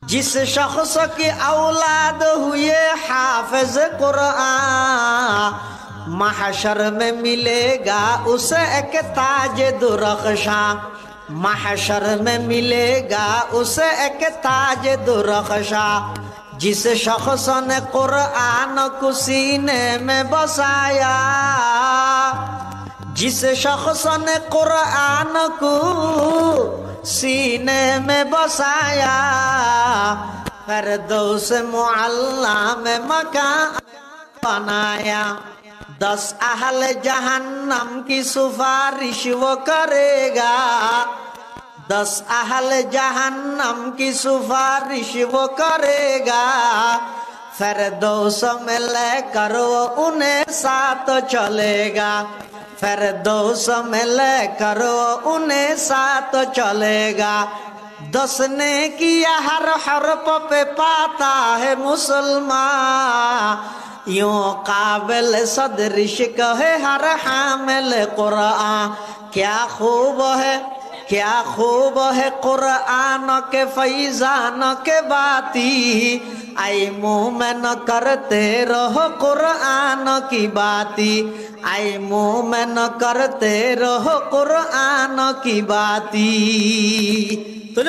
जिस शख्स की औलाद हुए हाफिज कुरान, महशर में मिलेगा उसे एक ताज दुरख्शा। महशर में मिलेगा उसे एक ताज दुरख्शा। जिस शख्स ने कुरान को सीने में बसाया, जिस शख्स ने कुरान को सीने में बसाया, फिरदौस मुअल्ला में मकान बनाया। 10 अहल जहन्नम की सिफारिश वो करेगा। 10 अहल जहन्नम की सिफारिश वो करेगा। फिरदौस में लेकर वो उन्हें साथ चलेगा। फिरदौस में लेकर वो उन्हें साथ चलेगा। 10 ने किया हर हरफ पे पाता है मुसलमान, यूं काबिल सदरिश कहे हर हामिल कुरान। क्या खूब है, क्या खूब है कुरान के फैजान के बाती। आई मोमिन करते रहो कुरान की बाती। आई मोमिन करते रहो कुरान की बाती।